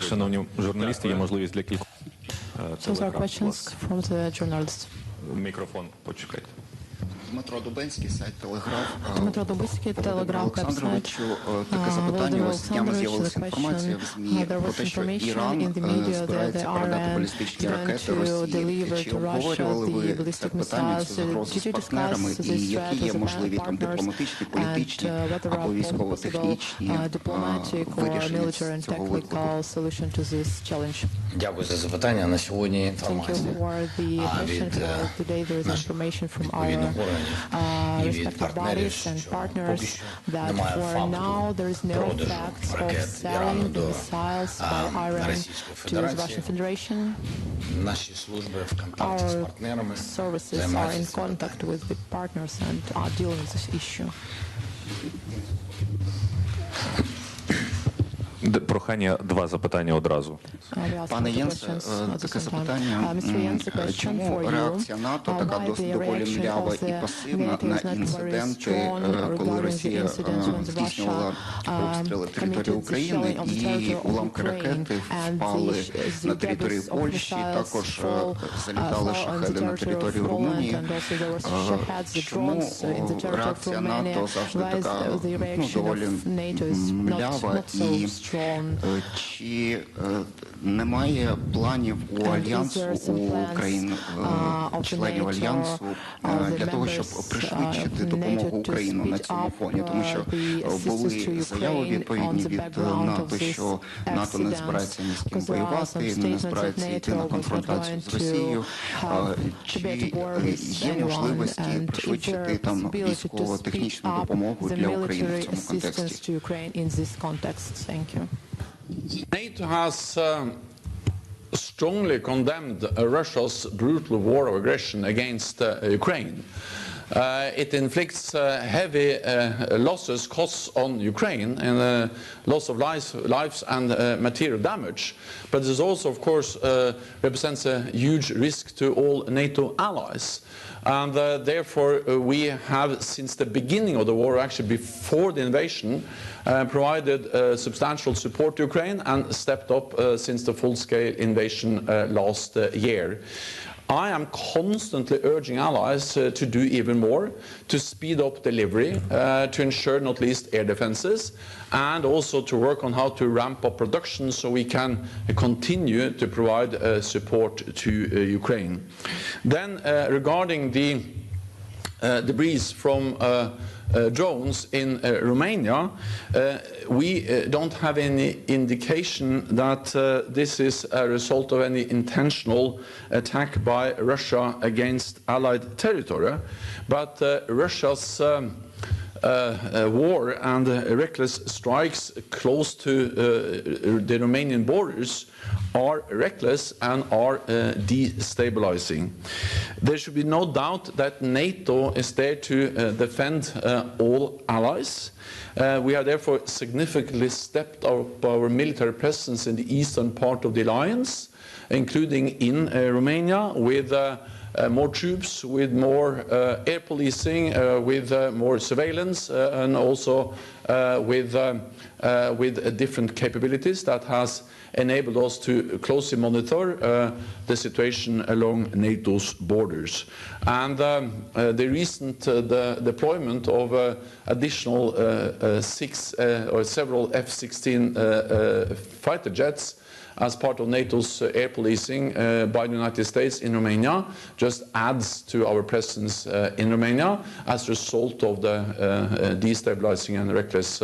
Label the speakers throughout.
Speaker 1: Шановні журналісти, є можливість для кількох.
Speaker 2: Those are questions from the journalists.
Speaker 1: Мікрофон, почекайте.
Speaker 3: Дмитро Дубинський, сайт Телеграф.
Speaker 2: Дмитро Дубинський, Телеграф,
Speaker 3: Олександровичу, таке запитання. Ось днями з'явилася інформація в ЗМІ про те, що Іран збирається передати балістичні ракети Росії. Чи обговорювали ви це питання, цю загрозу з партнерами, і які є можливі там дипломатичні, політичні або військово-технічні вирішення цього виклику?
Speaker 4: Дякую за запитання. На сьогодні інформація від наших відповідних органів і від партнерів, що поки що немає факту продажу ракет Ірану до Російської Федерації. Наші служби в контакті з партнерами займаються цим
Speaker 1: Прохання два запитання одразу.
Speaker 3: Пане Єнсе, таке запитання. Чому реакція НАТО така доволі млява і пасивна на інциденти, коли Росія здійснювала обстріли території України і уламки ракети впали на територію Польщі, також залітали шахеди на територію Румунії? Чому реакція НАТО завжди така доволі млява і чи немає планів у Альянсу, у країн-членів Альянсу для того, щоб пришвидшити допомогу Україні на цьому фоні? Тому що були заяви відповідні від НАТО, що НАТО не збирається ні з ким воювати, не збирається йти на конфронтацію з Росією. Чи є можливості пришвидшити там військово-технічну допомогу для України в цьому контексті?
Speaker 5: NATO has strongly condemned Russia's brutal war of aggression against Ukraine. It inflicts heavy losses, costs on Ukraine, and loss of lives and material damage. But this also, of course, represents a huge risk to all NATO allies. And therefore, we have, since the beginning of the war, actually before the invasion, provided substantial support to Ukraine and stepped up since the full-scale invasion last year. I am constantly urging allies to do even more, to speed up delivery, to ensure not least air defenses, and also to work on how to ramp up production so we can continue to provide support to Ukraine. Then regarding the debris from drones in Romania, we don't have any indication that this is a result of any intentional attack by Russia against Allied territory, but Russia's war and reckless strikes close to the Romanian borders are reckless and are destabilizing. There should be no doubt that NATO is there to defend all allies. We have therefore significantly stepped up our military presence in the eastern part of the alliance, including in Romania, with more troops, with more air policing, with more surveillance, and also with different capabilities that has enabled us to closely monitor the situation along NATO's borders. And the recent deployment of additional several F-16 fighter jets as part of NATO's air policing by the United States in Romania just adds to our presence in Romania as a result of the destabilizing and reckless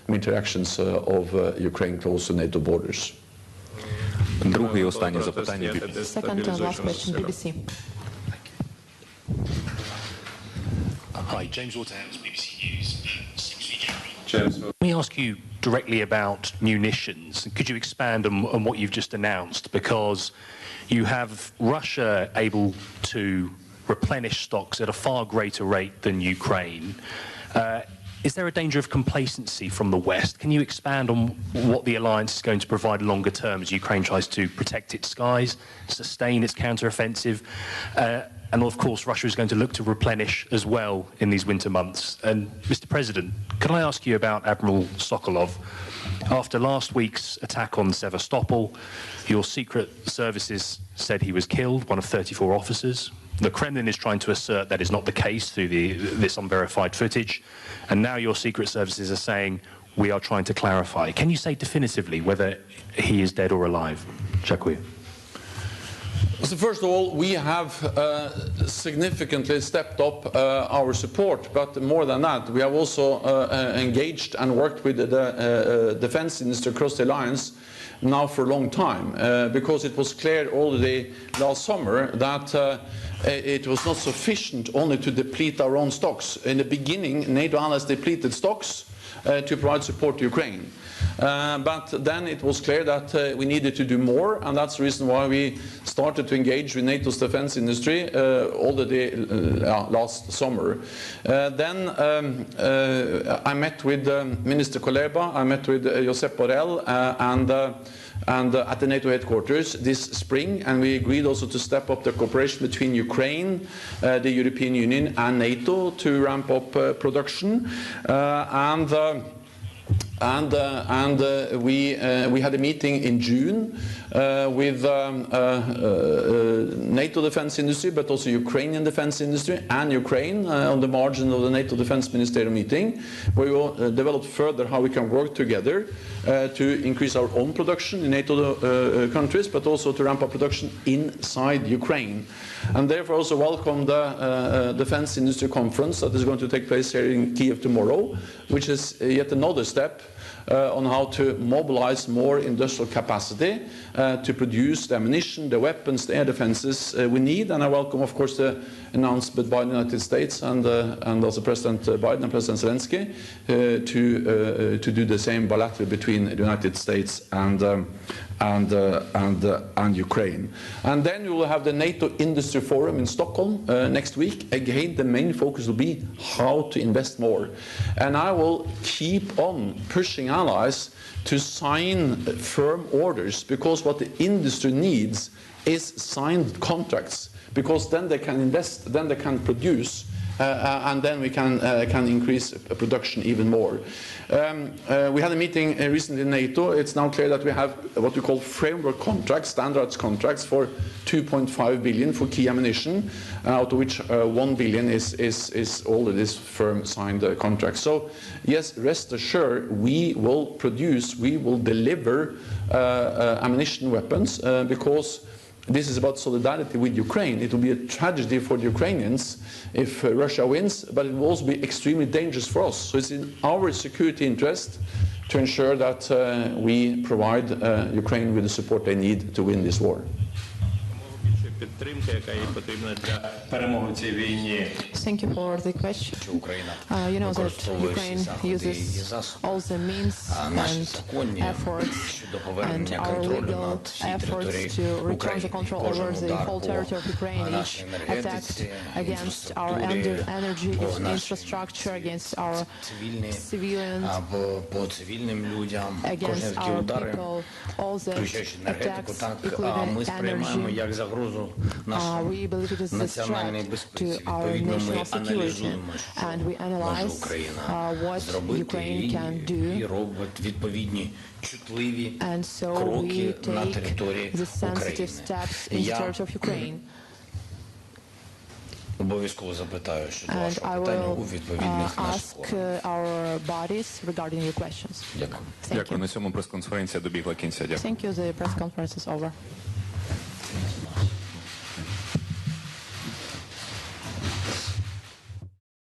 Speaker 5: military actions of Ukraine close to NATO borders.
Speaker 1: Друге і останнє запитання.
Speaker 2: Second and last question, BBC.
Speaker 6: Hi, James Waterhouse, BBC News. James, let me ask you directly about munitions. Could you expand on what you've just announced? Because you have Russia able to replenish stocks at a far greater rate than Ukraine. Is there a danger of complacency from the West? Can you expand on what the alliance is going to provide longer term as Ukraine tries to protect its skies, sustain its counter-offensive, and of course Russia is going to look to replenish as well in these winter months? And Mr. President, can I ask you about Admiral Sokolov? After last week's attack on Sevastopol, your secret services said he was killed, one of 34 officers. The Kremlin is trying to assert that is not the case through this unverified footage. And now your secret services are saying, we are trying to clarify. Can you say definitively whether he is dead or alive? Dziękuję.
Speaker 5: So first of all, we have significantly stepped up our support, but more than that, we have also engaged and worked with the defense industry across the alliance now for a long time, because it was clear already last summer that it was not sufficient only to deplete our own stocks. In the beginning, NATO allies depleted stocks to provide support to Ukraine. But then it was clear that we needed to do more, and that's the reason why we started to engage with NATO's defense industry already last summer. Then I met with Minister Kuleba, I met with Josep Borrell and at the NATO headquarters this spring, and we agreed also to step up the cooperation between Ukraine, the European Union and NATO to ramp up production. We had a meeting in June with NATO defense industry, but also Ukrainian defense industry and Ukraine on the margin of the NATO defense ministerial meeting, where we will develop further how we can work together to increase our own production in NATO countries, but also to ramp up production inside Ukraine. And therefore also welcome the defense industry conference that is going to take place here in Kyiv tomorrow, which is yet another step on how to mobilize more industrial capacity to produce the ammunition, the weapons, the air defenses we need. And I welcome, of course, the announcement by the United States and also President Biden and President Zelenskyy to do the same bilaterally between the United States and Ukraine. And then we will have the NATO Industry Forum in Stockholm next week. Again, the main focus will be how to invest more. And I will keep on pushing allies to sign firm orders, because what the industry needs is signed contracts, because then they can invest, then they can produce, and then we can increase production even more. We had a meeting recently in NATO. It's now clear that we have what we call framework contracts, standards contracts for 2.5 billion for key ammunition, out of which 1 billion is all of this firm signed contracts. So yes, rest assured, we will produce, we will deliver ammunition, weapons, because this is about solidarity with Ukraine. It will be a tragedy for the Ukrainians if Russia wins, but it will also be extremely dangerous for us. So it's in our security interest to ensure that we provide Ukraine with the support they need to win this war.
Speaker 2: Thank you for the question. You know that Ukraine uses all the means and efforts and our legal efforts to return the control over the whole territory of Ukraine. Each attack against our energy infrastructure, against our civilians, against our people, all the attacks, including energy. We believe it is a threat to our national security, and we analyze what Ukraine can do, and so we take the sensitive steps in the territory of Ukraine. And I will ask our bodies regarding your questions. Thank you.
Speaker 1: На цьому прес-конференція добігла кінця. Дякую.
Speaker 2: Thank you. The press conference is over.